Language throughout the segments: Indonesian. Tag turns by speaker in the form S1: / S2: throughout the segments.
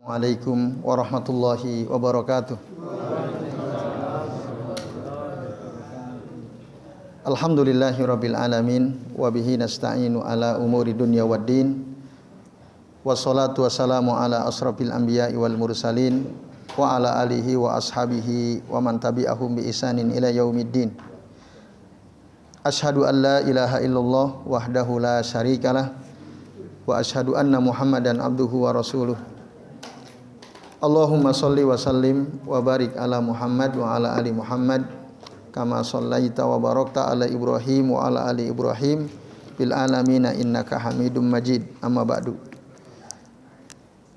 S1: Assalamualaikum warahmatullahi wabarakatuh. Alhamdulillahirabbil alamin wa bihi nasta'inu ala umuri dunya waddin. Wassalatu wassalamu ala asrafil anbiya'i wal mursalin wa ala alihi wa ashabihi wa man tabi'ahum bi ihsanin ila yaumiddin. Asyhadu an la ilaha illallah wahdahu la syarikalah wa asyhadu anna Muhammadan abduhu wa rasuluh. Allahumma sholli wa sallim wa barik ala Muhammad wa ala ali Muhammad kama shallaita wa barakta ala Ibrahim wa ala ali Ibrahim bil alamina innaka Hamidum Majid. Amma ba'du.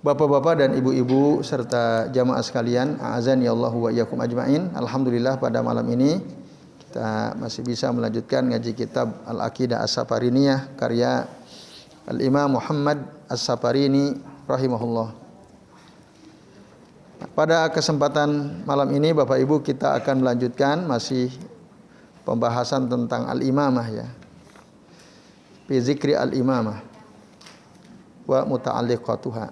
S1: Bapak-bapak dan ibu-ibu serta jamaah sekalian, a'azani Allahu wa iyyakum ajmain. Alhamdulillah pada malam ini kita masih bisa melanjutkan ngaji kitab Al-Aqidah As-Safariniyah karya Al-Imam Muhammad As-Safarini rahimahullah. Pada kesempatan malam ini Bapak Ibu kita akan melanjutkan masih pembahasan tentang al-imamah ya. Fi zikri al-imamah wa muta'alliqatuha.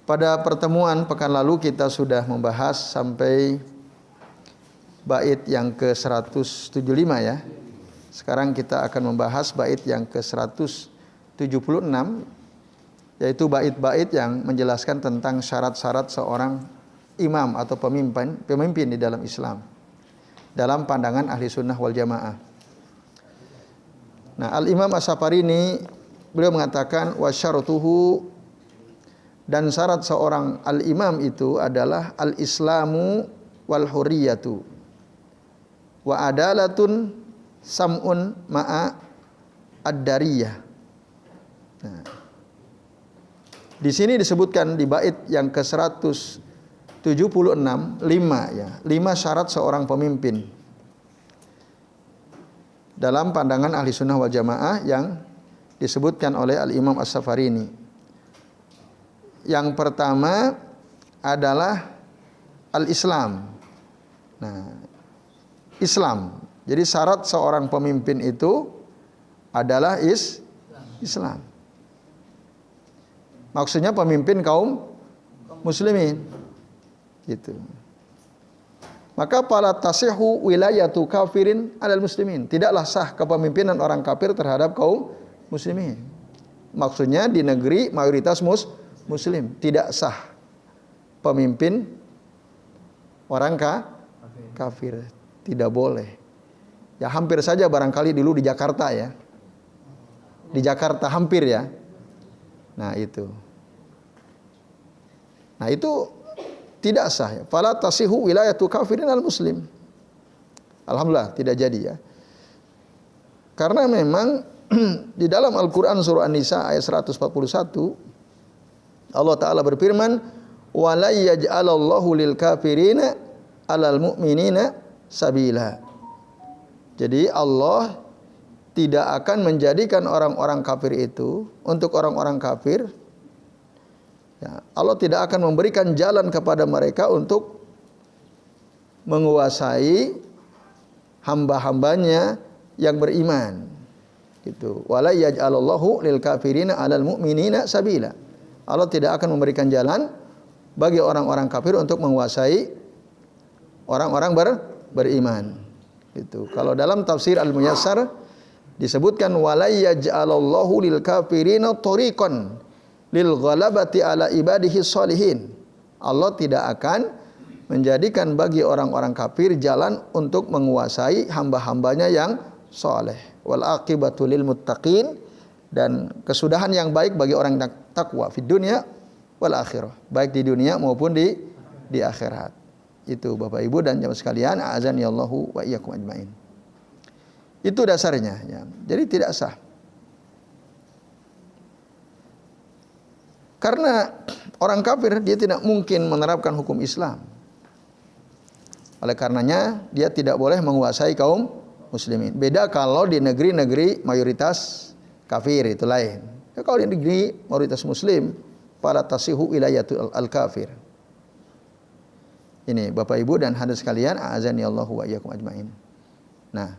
S1: Pada pertemuan pekan lalu kita sudah membahas sampai bait yang ke-175 ya. Sekarang kita akan membahas bait yang ke-176, yaitu bait-bait yang menjelaskan tentang syarat-syarat seorang imam atau pemimpin di dalam Islam dalam pandangan ahli sunnah wal jamaah. Nah, Al-Imam As-Safarini beliau mengatakan wasyaratuhu, dan syarat seorang al-imam itu adalah al-islamu wal hurriyatu wa adalatun sam'un ma'a ad-dariyah. Nah, di sini disebutkan di bait yang ke-176 lima syarat seorang pemimpin dalam pandangan ahli sunnah wal jamaah yang disebutkan oleh Al-Imam As-Safarini. Yang pertama adalah al-Islam. Nah, Islam. Jadi syarat seorang pemimpin itu adalah Islam. Maksudnya pemimpin kaum muslimin gitu. Maka fala tasihu wilayatu kafirin alal muslimin. Tidaklah sah kepemimpinan orang kafir terhadap kaum muslimin. Maksudnya di negeri mayoritas muslim tidak sah pemimpin orang kafir. Tidak boleh. Ya hampir saja barangkali dulu di Jakarta ya. Di Jakarta hampir ya. Nah itu tidak sah. Fala tasihu wilayatu kafirin al muslim. Alhamdulillah tidak jadi ya. Karena memang di dalam Al-Qur'an surah An-Nisa ayat 141 Allah Ta'ala berfirman, wa la yaj'alallahu lil kafirina 'alal mu'minina sabila. Jadi Allah tidak akan menjadikan orang-orang kafir itu untuk orang-orang kafir ya, Allah tidak akan memberikan jalan kepada mereka untuk menguasai hamba-hambanya yang beriman gitu. Wala yaj'alallahu lil kafirina 'alal mu'minina sabila. Allah tidak akan memberikan jalan bagi orang-orang kafir untuk menguasai orang-orang beriman gitu. Kalau dalam tafsir Al-Muyassar disebutkan walay yaj'alallahu lil kafirina tariqan lil ghalabati ala ibadihi sholihin. Allah tidak akan menjadikan bagi orang-orang kafir jalan untuk menguasai hamba-hambanya yang soleh. Wal aqibatu lil muttaqin, dan kesudahan yang baik bagi orang takwa fid dunya wal akhirah, baik di dunia maupun di akhirat. Itu Bapak Ibu dan jamaah sekalian, a'azani Allahu wa iyyakum ajmain. Itu dasarnya ya. Jadi tidak sah. Karena orang kafir dia tidak mungkin menerapkan hukum Islam. Oleh karenanya dia tidak boleh menguasai kaum muslimin. Beda kalau di negeri-negeri mayoritas kafir itu lain. Ya, kalau di negeri mayoritas muslim, fala tasihu wilayatu al-kafir. Ini Bapak Ibu dan hadirin sekalian, a'azani Allahu wa iyyakum ajmain. Nah,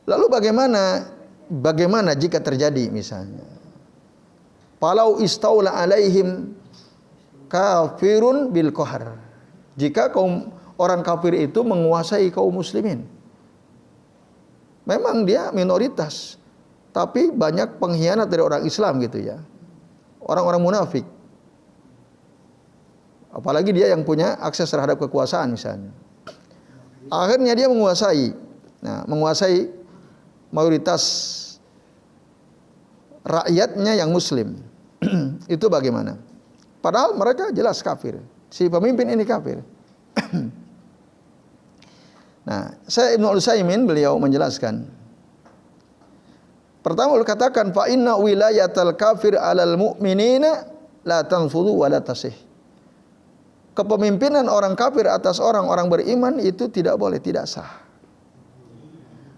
S1: lalu bagaimana jika terjadi misalnya Falau istaula alaihim kafirun bil qahar. Jika kaum orang kafir itu menguasai kaum muslimin. Memang dia minoritas, tapi banyak pengkhianat dari orang Islam gitu ya. Orang-orang munafik. Apalagi dia yang punya akses terhadap kekuasaan misalnya. Akhirnya dia menguasai. Nah, menguasai mayoritas rakyatnya yang muslim. Itu bagaimana? Padahal mereka jelas kafir. Si pemimpin ini kafir. Nah, saya Ibnu Utsaimin beliau menjelaskan. Pertama beliau katakan fa inna wilayatal kafir 'alal mu'minina la tanfudu wa la tasih. Kepemimpinan orang kafir atas orang-orang beriman itu tidak boleh, tidak sah.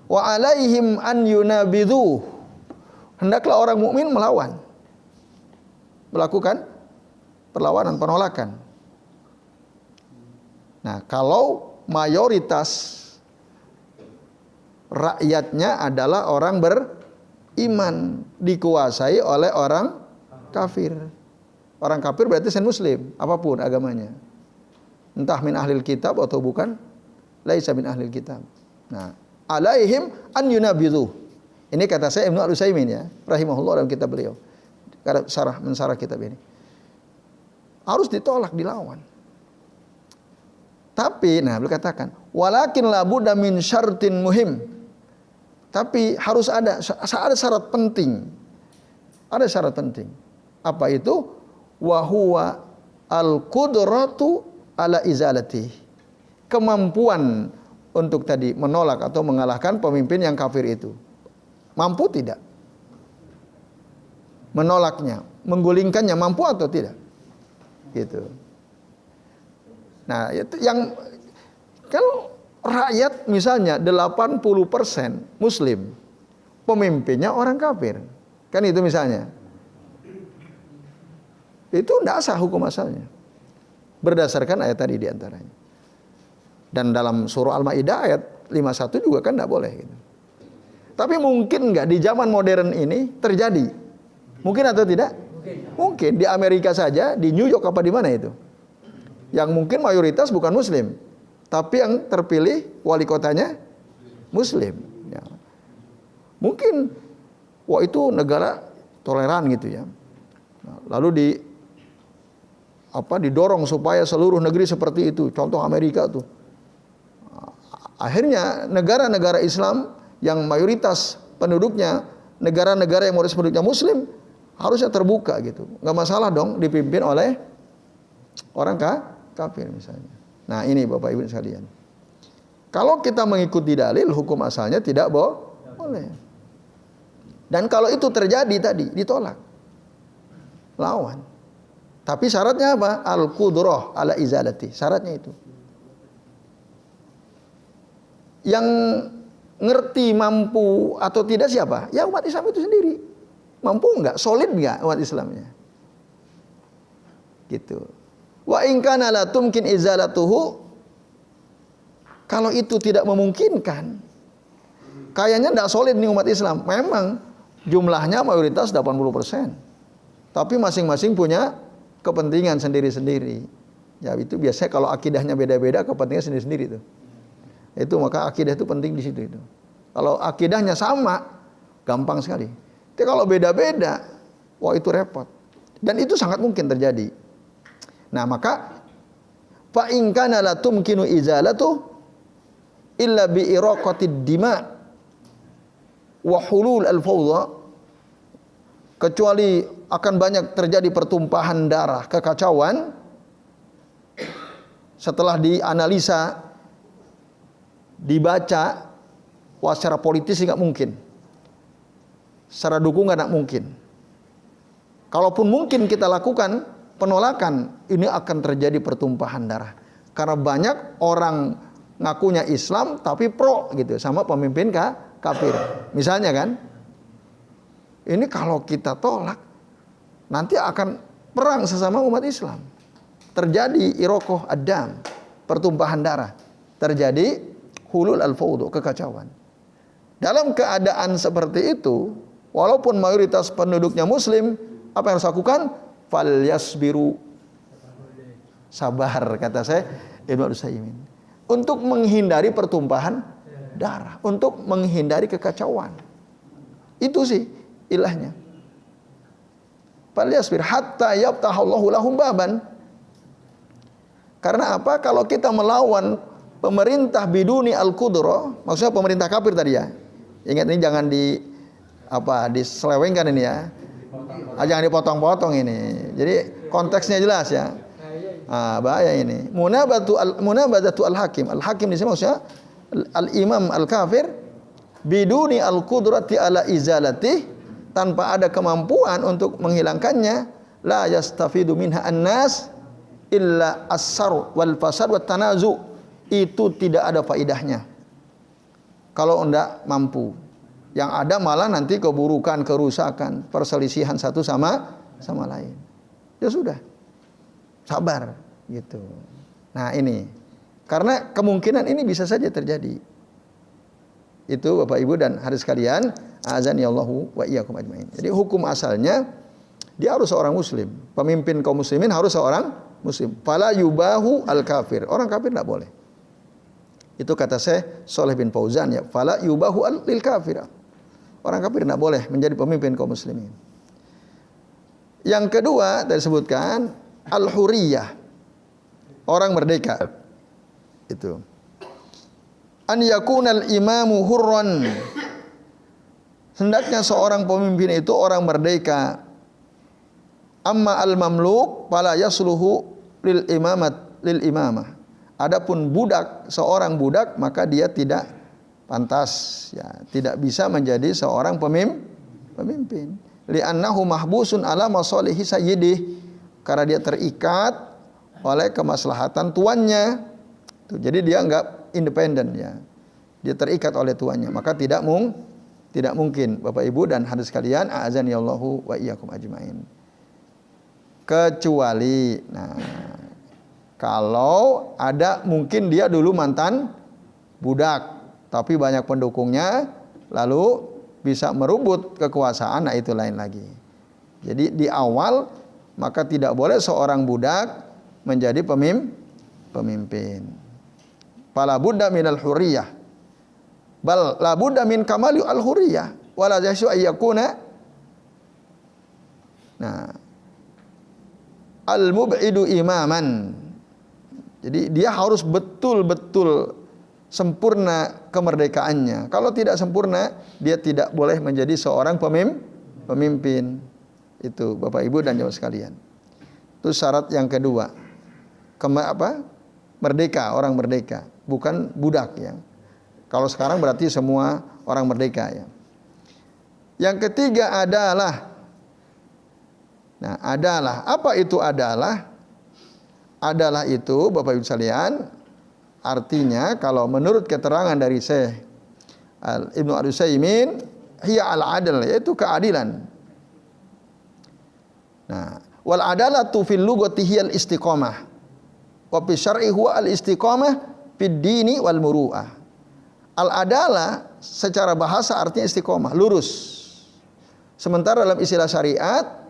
S1: Wa alaihim an yunabidhu. Hendaklah orang mukmin melawan. Melakukan perlawanan, penolakan. Nah, kalau mayoritas rakyatnya adalah orang beriman, dikuasai oleh orang kafir. Orang kafir berarti selain muslim, apapun agamanya. Entah min ahlil kitab atau bukan, laisa min ahlil kitab. Nah, alaihim an yunabidhu. Ini kata saya Ibnu Utsaimin ya, rahimahullah dalam kitab beliau. Karena mensarah kitab ini. Harus ditolak, dilawan. Tapi, nah beliau katakan, walakin la budda min syartin muhim. Tapi harus ada syarat penting. Ada syarat penting. Apa itu? Wa huwa al-qudratu ala izalati. Kemampuan untuk tadi menolak atau mengalahkan pemimpin yang kafir itu. Mampu tidak? Menolaknya, menggulingkannya mampu atau tidak? Gitu. Nah, itu yang kalau rakyat misalnya 80% muslim, pemimpinnya orang kafir. Kan itu misalnya. Itu tidak sah hukum asalnya. Berdasarkan ayat tadi diantaranya. Dan dalam surah Al-Maidah ayat 51 juga kan tidak boleh. Gitu. Tapi mungkin nggak di zaman modern ini terjadi? Mungkin atau tidak? Mungkin. Di Amerika saja, di New York apa di mana itu? Yang mungkin mayoritas bukan muslim. Tapi yang terpilih wali kotanya muslim. Ya. Mungkin, wah itu negara toleran gitu ya. Nah, lalu didorong supaya seluruh negeri seperti itu. Contoh Amerika tuh. Akhirnya negara-negara Islam yang mayoritas penduduknya, negara-negara yang mayoritas penduduknya muslim, harusnya terbuka gitu. Nggak masalah dong dipimpin oleh orang kafir misalnya. Nah ini Bapak Ibu sekalian. Kalau kita mengikuti dalil, hukum asalnya tidak boleh. Dan kalau itu terjadi tadi, ditolak. Lawan. Tapi syaratnya apa? Al-qudrah ala izalati. Syaratnya itu. Yang ngerti mampu atau tidak siapa? Ya umat Islam itu sendiri. Mampu enggak? Solid enggak umat Islamnya? Gitu. Wa in kana la tumkin izalatuhu. Kalau itu tidak memungkinkan, kayaknya enggak solid nih umat Islam. Memang jumlahnya mayoritas 80%. Tapi masing-masing punya kepentingan sendiri-sendiri. Ya itu biasanya kalau akidahnya beda-beda, kepentingan sendiri-sendiri itu. Itu maka akidah itu penting di situ itu. Kalau akidahnya sama, gampang sekali. Tapi kalau beda-beda, wah itu repot. Dan itu sangat mungkin terjadi. Nah maka fa in kana la tumkinu izalatu illa bi iraqatid dima wa hulul al-fawdha, kecuali akan banyak terjadi pertumpahan darah, kekacauan. Setelah dianalisa, dibaca, wah secara politis nggak mungkin, secara dukungan nggak mungkin. Kalaupun mungkin kita lakukan penolakan, ini akan terjadi pertumpahan darah. Karena banyak orang ngakunya Islam tapi pro gitu sama pemimpin kafir. Misalnya kan, ini kalau kita tolak, nanti akan perang sesama umat Islam. Terjadi irokoh ad-dam, pertumpahan darah. Terjadi hulul al-fawdu, kekacauan. Dalam keadaan seperti itu, walaupun mayoritas penduduknya muslim, Apa yang harus lakukan? Falyasbiru. Sabar, kata saya Ibnu Utsaimin. Untuk menghindari pertumpahan darah, untuk menghindari kekacauan. Itu sih ilahnya. Falyasbir hatta yaftahallahu lahum baban. Karena apa? Kalau kita melawan pemerintah biduni al-qudra, maksudnya pemerintah kafir tadi ya. Ingat ini jangan diselewengkan ini ya. Jangan dipotong-potong ini. Jadi konteksnya jelas ya. Bahaya ini. Munabadatu al-hakim. Al-hakim di sini maksudnya al-imam al-kafir biduni al-qudrati ala izalati, tanpa ada kemampuan untuk menghilangkannya. La yastafidu minha an-nas illa as-sar wal fasad wat tanazu. Itu tidak ada faidahnya kalau enggak mampu. Yang ada malah nanti keburukan, kerusakan, perselisihan satu sama lain. Ya sudah, sabar gitu. Nah ini, karena kemungkinan ini bisa saja terjadi. Itu Bapak Ibu dan hadirin sekalian, azanillahu wa iyyakum ajmain. Jadi hukum asalnya dia harus seorang muslim. Pemimpin kaum muslimin harus seorang muslim. Fala yubahu al-kafir. Orang kafir tidak boleh. Itu kata saya Shalih bin Fauzan ya, fala yubahu lil kafir. Orang kafir tidak boleh menjadi pemimpin kaum muslimin. Yang kedua tadi disebutkan al-huriyah. Orang merdeka. Itu. An yakunal imamu hurran. Hendaknya seorang pemimpin itu orang merdeka. Amma al-mamluk fala yasluhu lil imamah. Adapun budak, seorang budak maka dia tidak pantas ya, tidak bisa menjadi seorang pemimpin. Li'annahu mahbusun ala masalihi sayyidih. Karena dia terikat oleh kemaslahatan tuannya. Jadi dia enggak independen ya. Dia terikat oleh tuannya, maka tidak mungkin Bapak Ibu dan hadirin sekalian, a'azanillahu wa iyyakum ajmain. Kecuali kalau ada mungkin dia dulu mantan budak, tapi banyak pendukungnya, lalu bisa merebut kekuasaan, nah itu lain lagi. Jadi di awal maka tidak boleh seorang budak menjadi pemimpin. Fala budda minal hurriyah. Bal la budda min kamali al-hurriyah wala yashu ayyakuna. Al-mub'idu imaman. Jadi dia harus betul-betul sempurna kemerdekaannya. Kalau tidak sempurna, dia tidak boleh menjadi seorang pemimpin. Itu Bapak Ibu dan jemaah sekalian. Itu syarat yang kedua. Merdeka, orang merdeka, bukan budak ya. Kalau sekarang berarti semua orang merdeka ya. Yang ketiga adalah apa itu adalah? Adalah itu Bapak Ibu sekalian, artinya kalau menurut keterangan dari Syekh Ibnu Utsaimin, hiya al-adl, yaitu keadilan. Wal adalatu fil lughati hiya al-istiqamah. Wa fi syar'i huwa al-istiqamah fid dini wal muru'ah. Al-adalah secara bahasa artinya istiqamah, lurus. Sementara dalam istilah syariat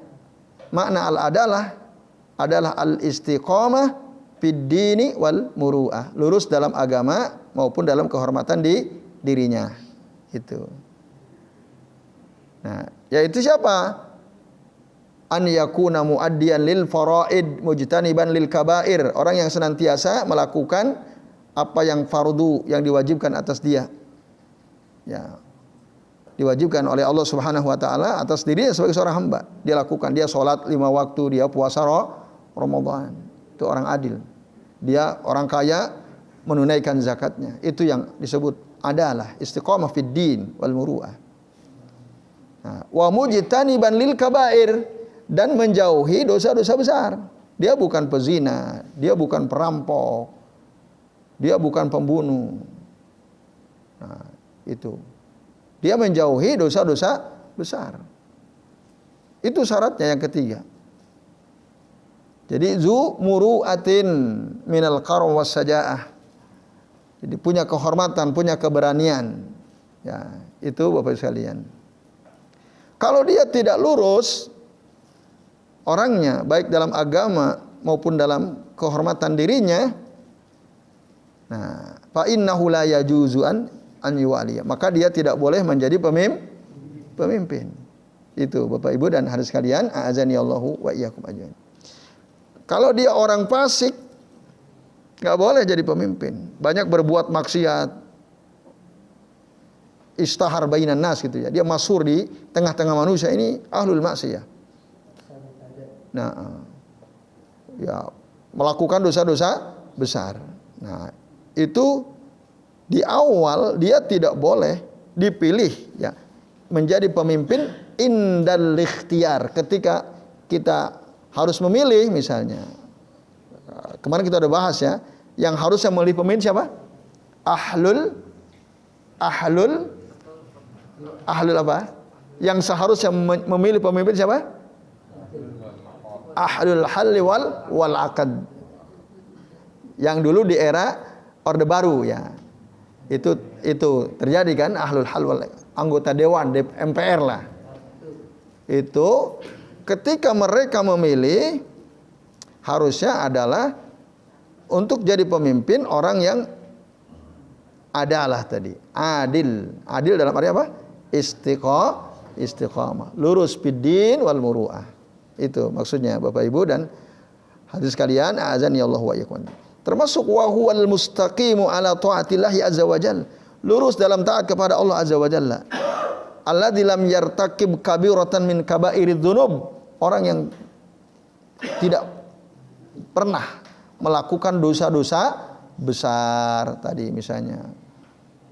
S1: makna al-adalah adalah al-istiqamah fid dini wal muru'ah, lurus dalam agama maupun dalam kehormatan di dirinya. Itu. Yaitu siapa? An yakuna muaddiyan lil faraid mujtaniban lil kabair. Orang yang senantiasa melakukan apa yang fardu, yang diwajibkan atas dia. Ya. Diwajibkan oleh Allah Subhanahu wa taala atas dirinya sebagai seorang hamba. Dia lakukan, dia salat 5 waktu, dia puasa Ramadan. Itu orang adil. Dia orang kaya menunaikan zakatnya. Itu yang disebut adalah istiqamah fid din wal muru'ah. Wa mujtaniban lil kabair, dan menjauhi dosa-dosa besar. Dia bukan pezina, dia bukan perampok, dia bukan pembunuh. Itu. Dia menjauhi dosa-dosa besar. Itu syaratnya yang ketiga. Jadi zu muru'atin minal karam was saja'ah. Jadi punya kehormatan, punya keberanian. Ya, itu Bapak sekalian. Kalau dia tidak lurus, orangnya, baik dalam agama maupun dalam kehormatan dirinya, nah, fa innahu la yajuzu an yuwaliya. Maka dia tidak boleh menjadi pemimpin. Itu Bapak Ibu dan hadirin sekalian, a'azani Allahu wa iyyakum ajmain. Kalau dia orang fasik, nggak boleh jadi pemimpin. Banyak berbuat maksiat, istahar bainan nas gitu ya. Dia masyhur di tengah-tengah manusia, ini ahlul maksiyah. Nah, ya melakukan dosa-dosa besar. Nah, itu di awal dia tidak boleh dipilih ya menjadi pemimpin indal ikhtiyar, ketika kita harus memilih misalnya. Kemarin kita udah bahas ya, yang harusnya memilih pemimpin siapa? Ahlul apa? Yang seharusnya memilih pemimpin siapa? Ahlul halli wal aqd. Yang dulu di era Orde Baru ya. Itu terjadi kan, ahlul hal wal anggota dewan MPR lah. Itu ketika mereka memilih harusnya adalah untuk jadi pemimpin orang yang adalah tadi adil dalam arti apa? Istiqamah, lurus biddin wal muru'ah. Itu maksudnya Bapak Ibu dan hadirin sekalian, a'azani Allah wa iyyakum. Termasuk wa huwal mustaqimu ala taatillahi azza wajalla, lurus dalam taat kepada Allah azza wajalla. Alladzi lam yartakib kabiratan min kabairidz dzunub, orang yang tidak pernah melakukan dosa-dosa besar tadi misalnya.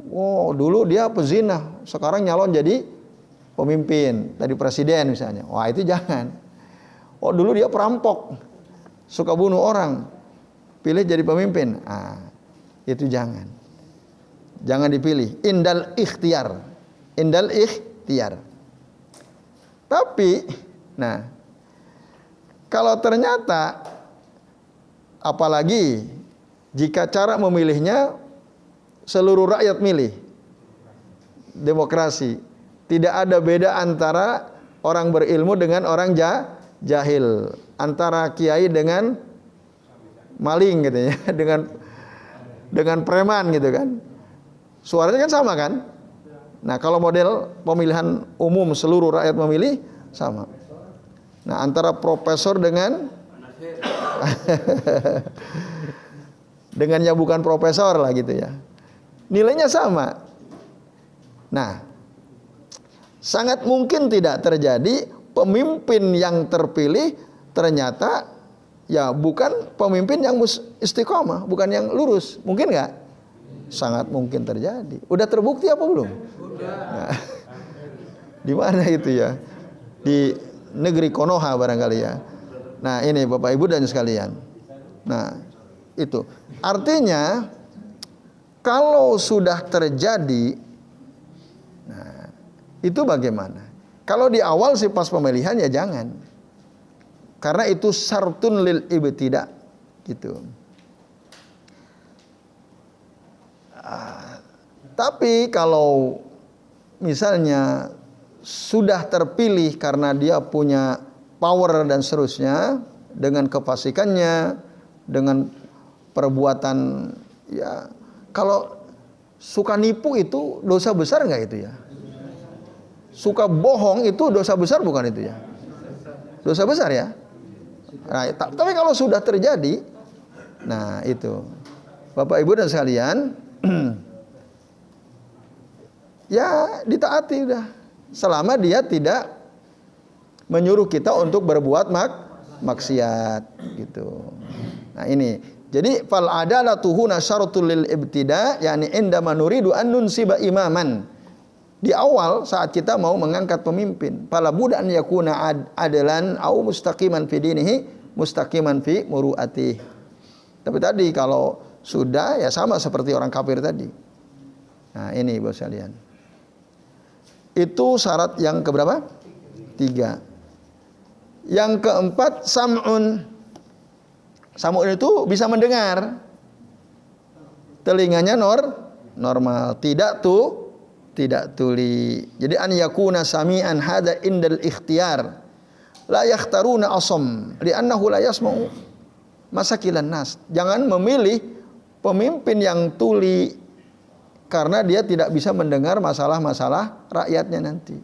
S1: Wow, dulu dia pezina, sekarang nyalon jadi pemimpin, tadi presiden misalnya. Wah, itu jangan. Oh, dulu dia perampok, suka bunuh orang, pilih jadi pemimpin. Ah, itu jangan. Jangan dipilih. Indal ikhtiyar. Tapi, nah, kalau ternyata, apalagi jika cara memilihnya seluruh rakyat milih, demokrasi, tidak ada beda antara orang berilmu dengan orang jahil, antara kiai dengan maling gitu ya, dengan preman gitu kan, suaranya kan sama kan. Nah, kalau model pemilihan umum seluruh rakyat memilih sama. Nah, antara profesor dengan dengan yang bukan profesor lah gitu ya, nilainya sama. Nah, sangat mungkin tidak terjadi pemimpin yang terpilih ternyata ya bukan pemimpin yang istiqomah, bukan yang lurus. Mungkin nggak? Sangat mungkin terjadi. Udah terbukti apa belum? Nah, di mana itu ya? Di negeri Konoha barangkali ya. Nah, ini Bapak Ibu dan sekalian. Nah, itu artinya kalau sudah terjadi, nah, itu bagaimana? Kalau di awal sih pas pemilihan ya jangan. Karena itu syartun lil ibtida gitu. Tapi kalau misalnya sudah terpilih karena dia punya power dan seterusnya, dengan kefasikannya, dengan perbuatan ya, kalau suka nipu itu dosa besar nggak itu ya? Suka bohong itu dosa besar bukan itu ya? Dosa besar ya? Nah, tapi kalau sudah terjadi, nah itu Bapak Ibu dan sekalian, ya ditaati udah, selama dia tidak menyuruh kita untuk berbuat maksiat gitu. Nah ini, jadi fal adalatu huna syaratul lil ibtida, yakni indama nuridu an nunsiba imaman. Di awal saat kita mau mengangkat pemimpin, fala budda an yakuna adalan au mustaqiman fi dinihi, mustaqiman fi muru'atihi. Tapi tadi kalau sudah ya sama seperti orang kafir tadi. Nah ini bos sekalian. Itu syarat yang keberapa? 3. Yang keempat, sam'un. Sam'un itu bisa mendengar. Telinganya normal, tidak tuli. Jadi an yakuna sami'an hada indal ikhtiyar. la yakhtaruna asam li'annahu la yasma'u masakilan nas. Jangan memilih pemimpin yang tuli karena dia tidak bisa mendengar masalah-masalah rakyatnya nanti.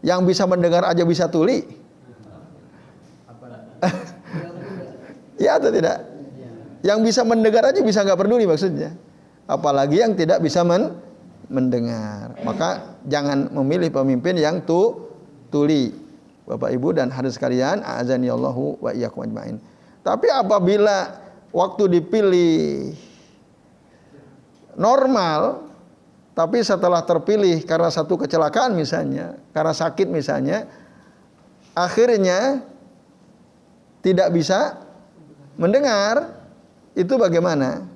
S1: Yang bisa mendengar aja bisa tuli. Ya atau tidak? Yang bisa mendengar aja bisa nggak peduli maksudnya. Apalagi yang tidak bisa mendengar. Maka jangan memilih pemimpin yang tuli. Bapak Ibu dan hadirin sekalian, a'azanillahu wa iyyakum ajmain. Tapi apabila waktu dipilih normal, tapi setelah terpilih karena satu kecelakaan misalnya, karena sakit misalnya, akhirnya tidak bisa mendengar, itu bagaimana?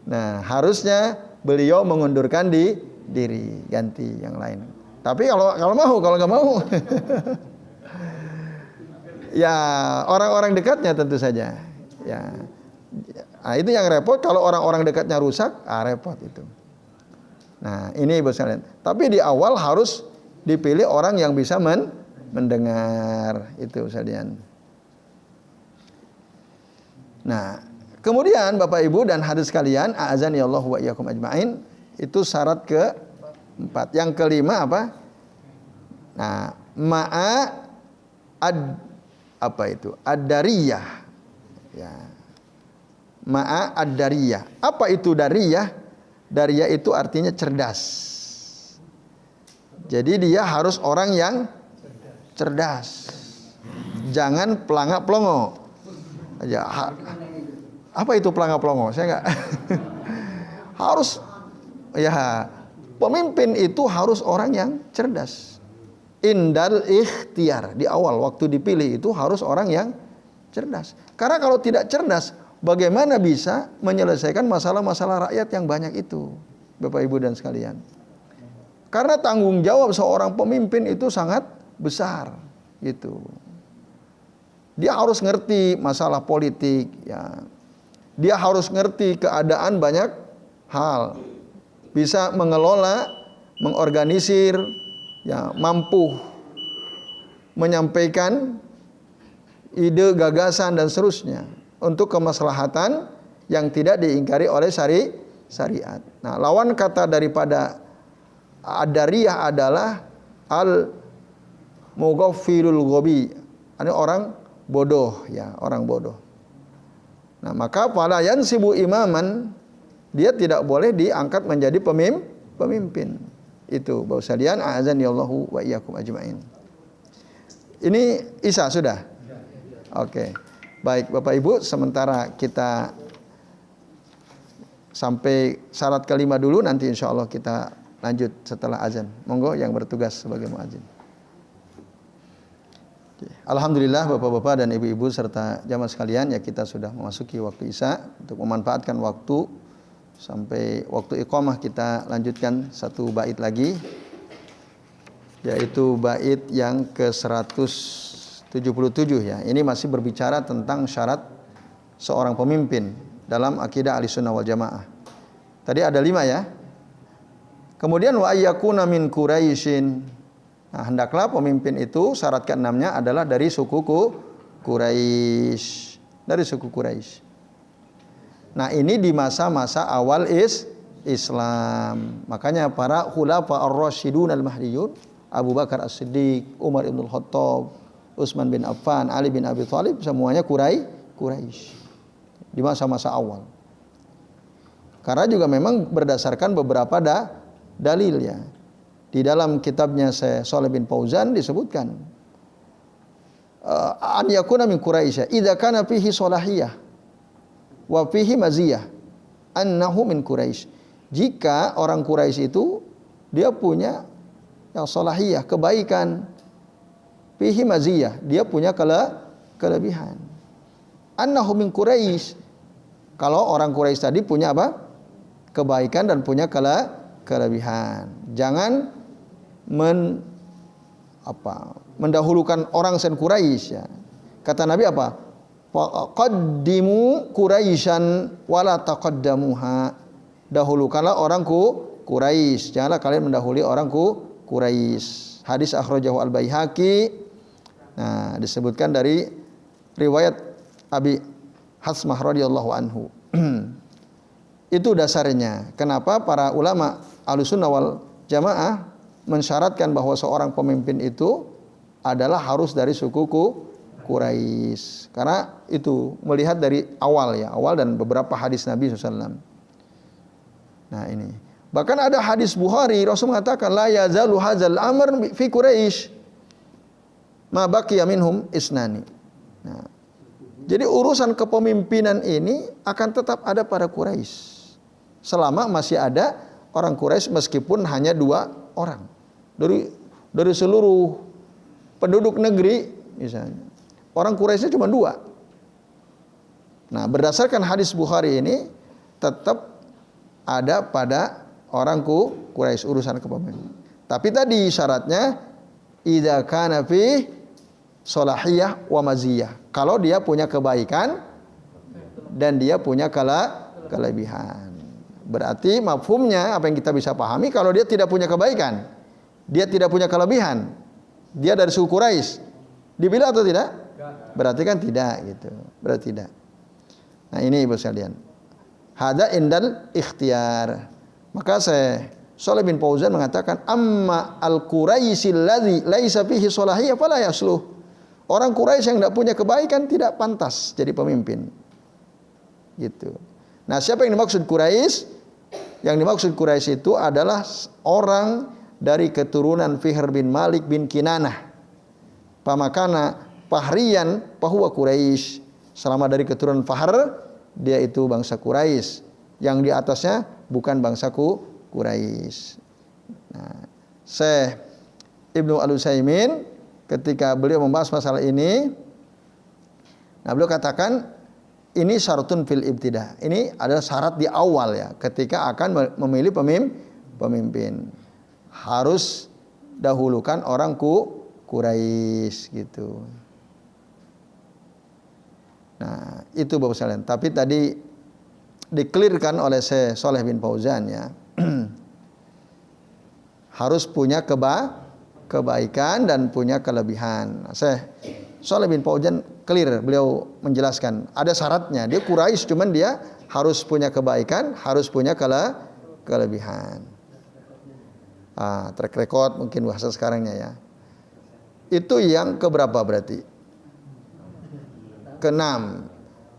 S1: Nah, harusnya beliau mengundurkan diri, ganti yang lain. Tapi kalau nggak mau, ya orang-orang dekatnya tentu saja. Ya, nah, itu yang repot. Kalau orang-orang dekatnya rusak, repot itu. Nah, ini Ibu sekalian. Tapi di awal harus dipilih orang yang bisa mendengar itu sekalian. Nah, kemudian Bapak Ibu dan hadirin sekalian, a'azanillahu wa iyyakum ajmain, itu syarat keempat. Yang kelima apa? Nah, ad-dariyah. Ya. Ad-dariyah. Apa itu dariyah? Dariyah itu artinya cerdas. Jadi dia harus orang yang cerdas. Jangan pelangak-pelongo. Ya, apa itu pelangak-pelongo? Saya enggak. Harus ya, pemimpin itu harus orang yang cerdas. Indal ikhtiar, di awal waktu dipilih itu harus orang yang cerdas. Karena kalau tidak cerdas, bagaimana bisa menyelesaikan masalah-masalah rakyat yang banyak itu, Bapak Ibu dan sekalian. Karena tanggung jawab seorang pemimpin itu sangat besar, gitu. Dia harus ngerti masalah politik, ya. Dia harus ngerti keadaan banyak hal. Bisa mengelola, mengorganisir, ya, mampu menyampaikan ide, gagasan dan seterusnya untuk kemaslahatan yang tidak diingkari oleh syariat. Nah, lawan kata daripada ad-dariyah adalah al-mughaffilul ghabi. Ini orang bodoh, ya, orang bodoh. Nah, maka fala yansibu imaman, dia tidak boleh diangkat menjadi pemimpin. Itu Bapak sekalian, a'azanillahu wa iyyakum ajmain. Ini Isa sudah? Oke. Baik Bapak Ibu, sementara kita sampai syarat kelima dulu, nanti insya Allah kita lanjut setelah azan. Monggo yang bertugas sebagai muadzin. Alhamdulillah Bapak-bapak dan Ibu-ibu serta jamaah sekalian, ya kita sudah memasuki waktu Isya. Untuk memanfaatkan waktu sampai waktu iqamah, kita lanjutkan satu bait lagi, yaitu bait yang ke-177 ya. Ini masih berbicara tentang syarat seorang pemimpin dalam akidah Ahlussunnah wal Jamaah. Tadi ada 5 ya. Kemudian wa ayyakuna min Quraisyin. Nah, hendaklah pemimpin itu syarat ke-6-nya adalah dari suku Quraisy. Dari suku Quraisy. Nah, ini di masa-masa awal Islam. Makanya para khulafa ar-rasyidun al-mahdiyun, Abu Bakar As-Siddiq, Umar ibn Khattab, Utsman bin Affan, Ali bin Abi Thalib, semuanya Quraisy. Di masa-masa awal. Karena juga memang berdasarkan beberapa dalil ya. Di dalam kitabnya Syekh Shalih bin Fauzan disebutkan an yakuna min Quraisy idza kana fihi salahiyah wa fihi maziyah annahu min Quraisy. Jika orang Quraisy itu dia punya yang salahiyah, kebaikan, fihi maziyah, dia punya kelebihan. Annahu min Quraisy. Kalau orang Quraisy tadi punya apa? Kebaikan dan punya kelebihan. Jangan mendahulukan orang sen Quraisy ya. Kata Nabi apa? Qaddimu Quraisyan wala taqaddamuha. Dahulukanlah orang Quraisy, janganlah kalian mendahului orang Quraisy. Hadis akhrajahu Al-Baihaqi. Nah, disebutkan dari riwayat Abi Hasmah radhiyallahu anhu. Itu dasarnya. Kenapa para ulama Ahlussunnah wal Jamaah mensyaratkan bahwa seorang pemimpin itu adalah harus dari suku Quraisy. Karena itu melihat dari awal dan beberapa hadis Nabi SAW. Nah ini. Bahkan ada hadis Bukhari, Rasul mengatakan la yazalu hadzal amr fi Quraisy ma baqiya minhum isnani. Nah, jadi urusan kepemimpinan ini akan tetap ada pada Quraisy. Selama masih ada orang Quraisy meskipun hanya 2 orang. Dari seluruh penduduk negeri misalnya. Orang Quraisy cuma 2. Nah, berdasarkan hadis Bukhari ini tetap ada pada orang Quraisy urusan kepemimpinan. Tapi tadi syaratnya idza kana fi salahiyah wa maziyah. Kalau dia punya kebaikan dan dia punya kelebihan. Berarti mafhumnya apa yang kita bisa pahami, kalau dia tidak punya kebaikan, dia tidak punya kelebihan, dia dari suku Quraisy, dibela atau tidak? Berarti kan tidak gitu. Berarti tidak. Nah ini ibu sekalian. Hada indal ikhtiyar. Maka Shalih bin Fauzan mengatakan amma al-Quraisy alladzi laisa fihi salahiyah fala yasluh. Orang Quraisy yang tidak punya kebaikan tidak pantas jadi pemimpin. Gitu. Nah, siapa yang dimaksud Quraisy? Yang dimaksud Quraisy itu adalah orang dari keturunan Fihr bin Malik bin Kinanah. Pamakana Fahriyan fahuwa Quraisy. Selama dari keturunan Fahr, dia itu bangsa Quraisy. Yang di atasnya bukan bangsa Quraisy. Nah, Syekh Ibnu Al-Utsaimin ketika beliau membahas masalah ini, nah beliau katakan ini syaratun fil ibtida. Ini adalah syarat di awal ya, ketika akan memilih pemimpin. Harus dahulukan orang Quraisy gitu. Nah, itu Bapak sekalian. Tapi tadi diklirkan oleh Syekh Shalih bin Fauzan ya. Harus punya kebaikan dan punya kelebihan. Syekh Shalih bin Fauzan clear, beliau menjelaskan ada syaratnya. Dia Quraisy cuman dia harus punya kebaikan, harus punya kelebihan. Track record mungkin bahasa sekarangnya ya. Itu yang keberapa berarti? Keenam.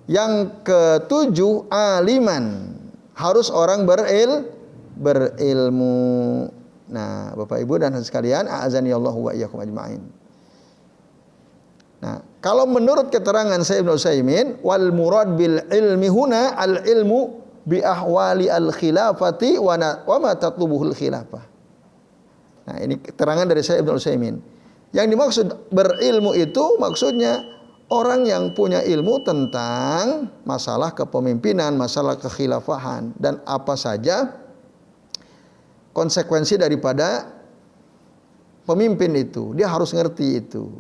S1: Yang ketujuh aliman. Harus orang berilmu. Nah, Bapak Ibu dan sekalian, a'azanillahu wa iyyakum ajma'in. Nah, kalau menurut keterangan Syekh Ibnu Utsaimin, wal murad bil ilmi huna al ilmu bi ahwali al khilafati wa ma tatlubuhul khilafah. Nah, ini keterangan dari Syekh Ibnu Utsaimin. Yang dimaksud berilmu itu maksudnya orang yang punya ilmu tentang masalah kepemimpinan, masalah kekhilafahan dan apa saja konsekuensi daripada pemimpin itu. Dia harus ngerti itu.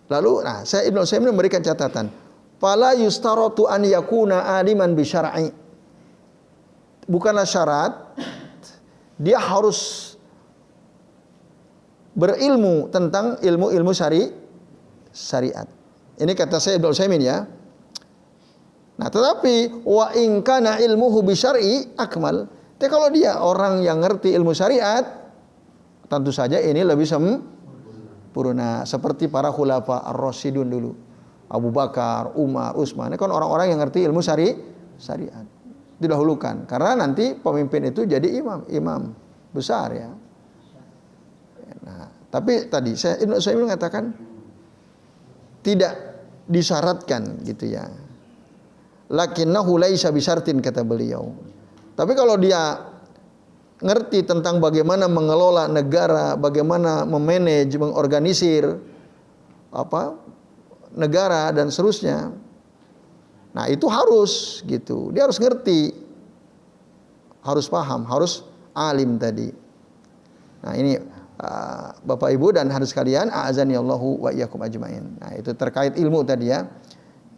S1: Lalu, saya Ibnu Utsaimin memberikan catatan. Fala yustaratu an yakuna aliman bi syar'i. Bukanlah syarat dia harus berilmu tentang ilmu-ilmu syariat. Ini kata saya Ibnu Utsaimin ya. Nah, tetapi wa in kana ilmuhu bi syar'i akmal. Tapi kalau dia orang yang ngerti ilmu syariat, tentu saja ini lebih sempurna. Seperti para khulafa ar-rasyidun dulu. Abu Bakar, Umar, Utsman. Ini kan orang-orang yang ngerti ilmu syariat. Didahulukan. Karena nanti pemimpin itu jadi imam besar ya. Nah, tapi tadi saya Ibnu Utsaimin mengatakan tidak disyaratkan gitu ya. Lakinnahu laisa bisyartin kata beliau. Tapi kalau dia ngerti tentang bagaimana mengelola negara, bagaimana memanage, mengorganisir negara dan seterusnya. Nah, itu harus gitu. Dia harus ngerti. Harus paham, harus alim tadi. Nah, ini Bapak Ibu dan hadirin sekalian, a'azanillahu wa iyyakum ajmain. Nah, itu terkait ilmu tadi ya.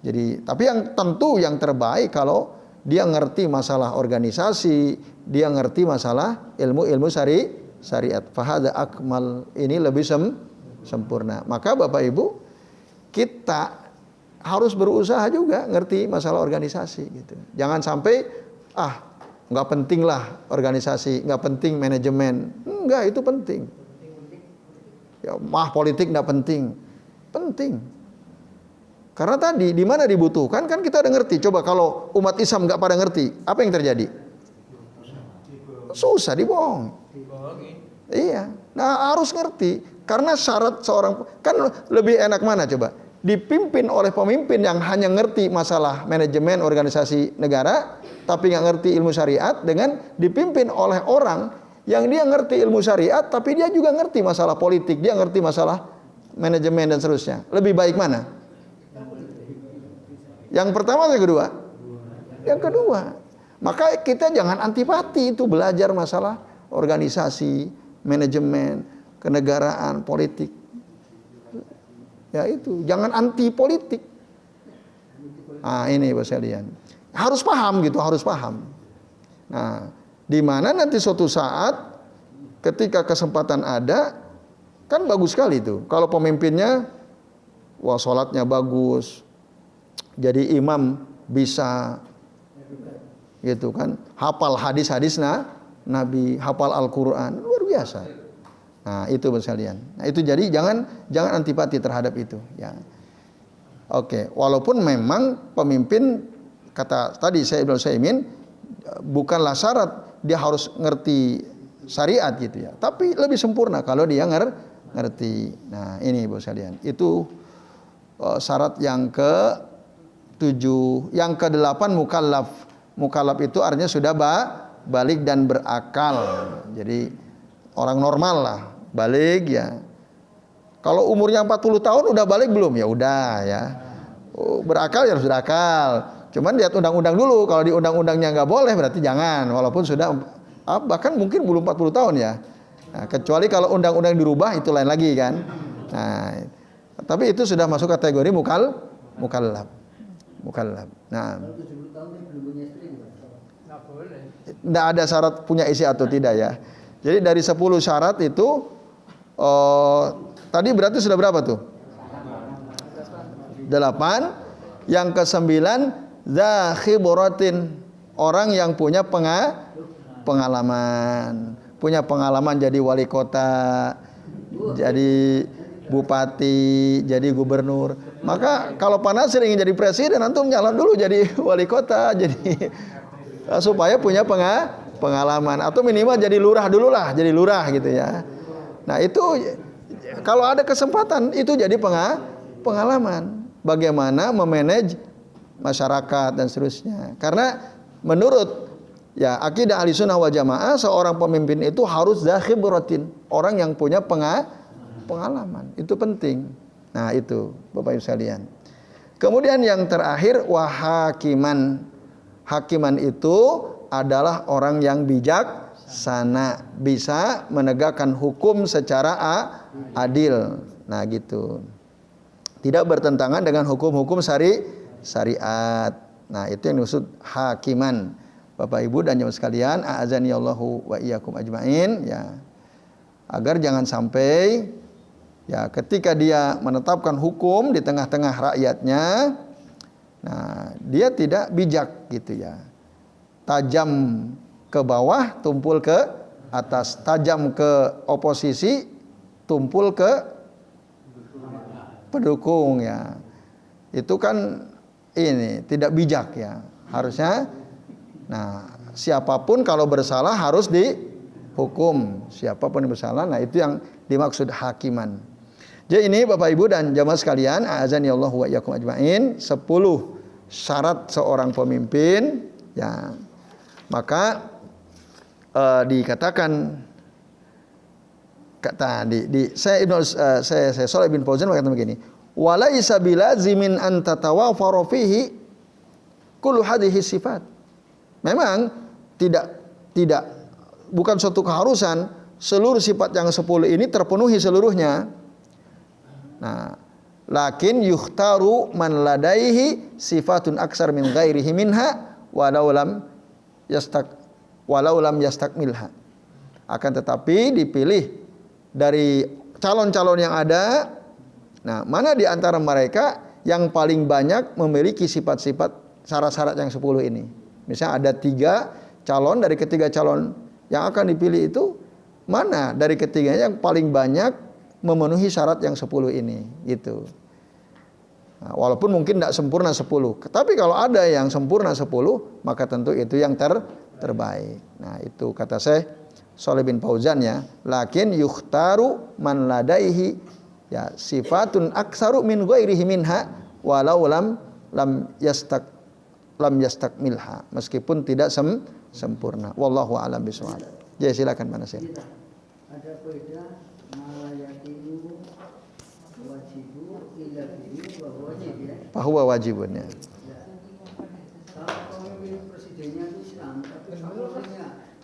S1: Jadi, tapi yang tentu yang terbaik kalau dia ngerti masalah organisasi, dia ngerti masalah ilmu-ilmu syariat. Fahadha akmal, ini lebih sempurna. Maka Bapak Ibu, kita harus berusaha juga ngerti masalah organisasi gitu. Jangan sampai nggak penting lah organisasi, nggak penting manajemen. Enggak, itu penting. Ya, politik nggak penting. Penting. Karena tadi di mana dibutuhkan kan kita udah ngerti. Coba kalau umat Islam nggak pada ngerti, apa yang terjadi? Susah dibohong. Iya. Nah, harus ngerti. Karena syarat seorang, kan lebih enak mana coba? Dipimpin oleh pemimpin yang hanya ngerti masalah manajemen organisasi negara, tapi nggak ngerti ilmu syariat, dengan dipimpin oleh orang yang dia ngerti ilmu syariat, tapi dia juga ngerti masalah politik, dia ngerti masalah manajemen dan seterusnya. Lebih baik mana? Yang pertama atau yang kedua? Yang kedua. Maka kita jangan antipati itu belajar masalah organisasi, manajemen, kenegaraan, politik. Ya itu, jangan anti politik. Ini Bapak sekalian. Harus paham gitu, harus paham. Nah, di mana nanti suatu saat ketika kesempatan ada, kan bagus sekali itu. Kalau pemimpinnya, sholatnya bagus, jadi imam bisa, gitu kan, hafal hadis-hadis Nabi, hafal Al-Quran, luar biasa. Nah itu Bapak sekalian. Nah itu jadi jangan antipati terhadap itu. Ya. Oke, walaupun memang pemimpin, kata tadi saya Ibnu Utsaimin, bukanlah syarat dia harus ngerti syariat gitu ya. Tapi lebih sempurna kalau dia ngerti. Nah ini Bapak sekalian. Itu syarat yang ke-7. Yang ke-8 mukallaf. Mukallaf itu artinya sudah balik dan berakal. Jadi orang normal lah, balik ya. Kalau umurnya 40 tahun udah balik belum? Ya udah ya. Berakal ya harus berakal. Cuman lihat undang-undang dulu. Kalau di undang-undangnya nggak boleh berarti jangan. Walaupun sudah bahkan mungkin belum 40 tahun ya. Nah, kecuali kalau undang-undang dirubah itu lain lagi kan. Nah, tapi itu sudah masuk kategori mukallaf. Nah, tidak ada syarat punya isi atau tidak ya. Jadi dari 10 syarat itu tadi berarti sudah berapa tuh? 8. Yang ke-9 dza khibratin, orang yang punya pengalaman. Punya pengalaman jadi wali kota, jadi bupati, jadi gubernur. Maka kalau Pak Nasir ingin jadi presiden, antum nyalon dulu jadi wali kota, jadi supaya punya pengalaman, atau minimal jadi lurah dulu lah, jadi lurah gitu ya. Nah itu kalau ada kesempatan itu jadi pengalaman bagaimana memanage masyarakat dan seterusnya. Karena menurut ya akidah Ahlussunnah wal Jamaah, seorang pemimpin itu harus dza khibratin, orang yang punya pengalaman. Itu penting. Nah itu Bapak Ibu sekalian. Kemudian yang terakhir wahakiman. Hakiman itu adalah orang yang bijaksana, bisa menegakkan hukum secara adil. Nah gitu. Tidak bertentangan dengan hukum-hukum syariat. Nah itu yang dimaksud hakiman. Bapak Ibu dan jemaah sekalian, a'azanillahu wa iyyakum ajmain ya. Agar jangan sampai ya ketika dia menetapkan hukum di tengah-tengah rakyatnya, nah dia tidak bijak gitu ya. Tajam ke bawah, tumpul ke atas. Tajam ke oposisi, tumpul ke pendukung ya. Itu kan ini tidak bijak ya. Harusnya nah siapapun kalau bersalah harus dihukum. Siapapun yang bersalah, nah itu yang dimaksud hakiman. Jadi ini Bapak Ibu dan jamaah sekalian, a'azanillahu wa iyyakum ajmain, 10 syarat seorang pemimpin ya. Maka dikatakan saya Shalih bin Fauzan berkata begini, walaisa bilazimin an tatawafara fihi kullu hadhihi sifat. Memang tidak bukan suatu keharusan seluruh sifat yang 10 ini terpenuhi seluruhnya. Nah, lakin yukhtaru man ladaihi sifatun aksar min ghairihi minha walau lam yastakmilha. Akan tetapi dipilih dari calon-calon yang ada. Nah, mana di antara mereka yang paling banyak memiliki sifat-sifat syarat-syarat yang 10 ini. Misalnya ada 3 calon, dari ketiga calon yang akan dipilih itu, mana dari ketiganya yang paling banyak memenuhi syarat yang 10 ini, gitu. Nah, walaupun mungkin tidak sempurna 10, tapi kalau ada yang sempurna 10, maka tentu itu yang terbaik. Nah, itu kata Syekh Shalih bin Fauzan ya, lakin yukhtaru man ladaihi ya sifatun aksaru min ghairihi minha walau lam yastakmilha, meskipun tidak sempurna. Wallahu a'lam bishawab. Ya, silakan Pak Nasir.
S2: Ada beda malayatimu wajibu illa bihi wa wajib ya.
S1: Bahwa wajibun ya.
S2: Kalau pemimpin presidennya itu Islam, tapi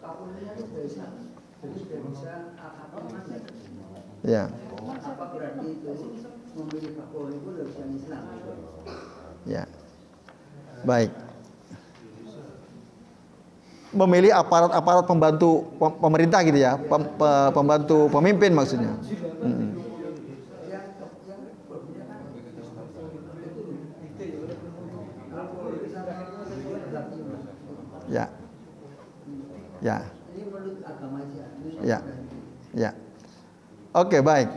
S2: kapolrinya itu Islam, jadi sudah bisa akad mandat.
S1: Ya.
S2: Apa berarti itu memilih kapolri itu sudah bisa Islam?
S1: Ya. Baik. Memilih aparat-aparat pembantu pemerintah gitu ya, pembantu pemimpin maksudnya. Ya. Ya.
S2: Ini menurut agama aja.
S1: Ya. Ya. Oke, baik.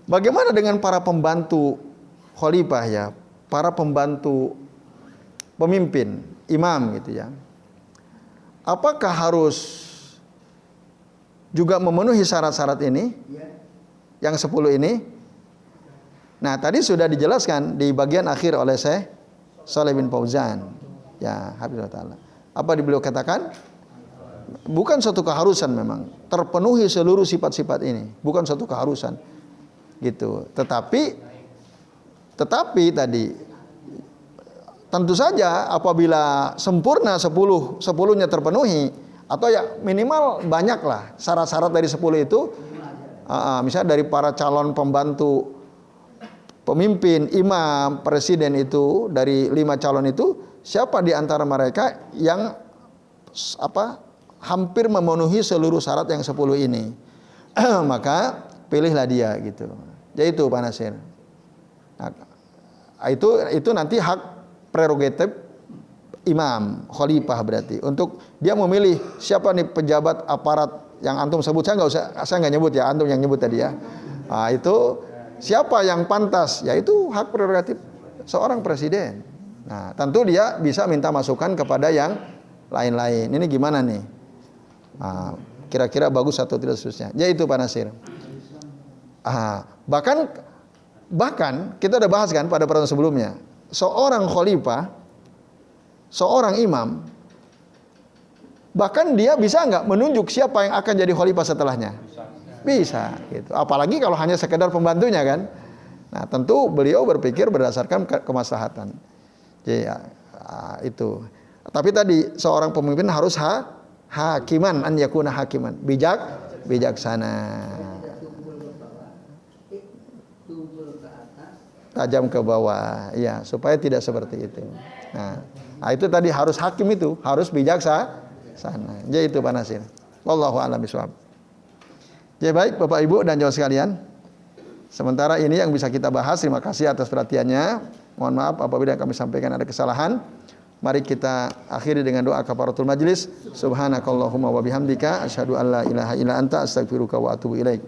S1: Bagaimana dengan para pembantu khalifah ya, para pembantu pemimpin, imam gitu ya? Apakah harus juga memenuhi syarat-syarat ini? Yang 10 ini? Nah, tadi sudah dijelaskan di bagian akhir oleh Syekh Shalih bin Fauzan. Ya, hafizallahu taala. Apa beliau katakan? Bukan suatu keharusan memang terpenuhi seluruh sifat-sifat ini, bukan suatu keharusan. Gitu. Tetapi tadi tentu saja apabila sempurna 10-nya terpenuhi, atau ya minimal banyaklah syarat-syarat dari 10 itu, misalnya dari para calon pembantu pemimpin, imam, presiden itu, dari 5 calon itu, siapa di antara mereka yang hampir memenuhi seluruh syarat yang 10 ini, maka pilihlah dia gitu. Jadi itu Pak Nasir. Nah, itu nanti hak prerogatif imam, khalifah berarti, untuk dia memilih siapa nih pejabat aparat yang antum sebut. Saya nggak nyebut ya, antum yang nyebut tadi ya. Nah, itu siapa yang pantas, ya itu hak prerogatif seorang presiden. Nah, tentu dia bisa minta masukan kepada yang lain-lain. Ini gimana nih? Nah, kira-kira bagus atau tidak seterusnya. Ya itu Pak Nasir. Bahkan kita udah bahas kan pada pertemuan sebelumnya. Seorang khalifah, seorang imam, bahkan dia bisa nggak menunjuk siapa yang akan jadi khalifah setelahnya? Bisa, gitu. Apalagi kalau hanya sekedar pembantunya kan. Nah, tentu beliau berpikir berdasarkan kemaslahatan. Jadi ya, itu. Tapi tadi seorang pemimpin harus hakiman, an yakuna hakiman, bijaksana. Tajam ke bawah, ya, supaya tidak seperti itu. Nah, itu tadi harus hakim itu, harus bijaksana. Jadi itu Pak Nasir. Wallahu a'lam bishawab. Jadi baik Bapak Ibu dan jamaah sekalian, sementara ini yang bisa kita bahas. Terima kasih atas perhatiannya. Mohon maaf apabila yang kami sampaikan ada kesalahan. Mari kita akhiri dengan doa kafaratul majlis. Subhanakallahumma wa bihamdika asyhadu an la ilaha illa anta astaghfiruka wa atubu ilaik.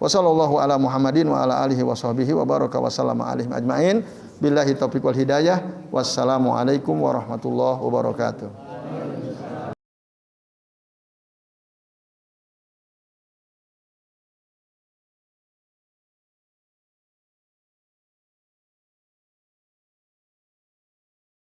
S1: Wa sallallahu ala Muhammadin wa ala alihi wa sahbihi wa baraka wa sallama alaihim ajmain. Billahi taufiq wal hidayah. Wassalamu alaikum warahmatullahi wabarakatuh.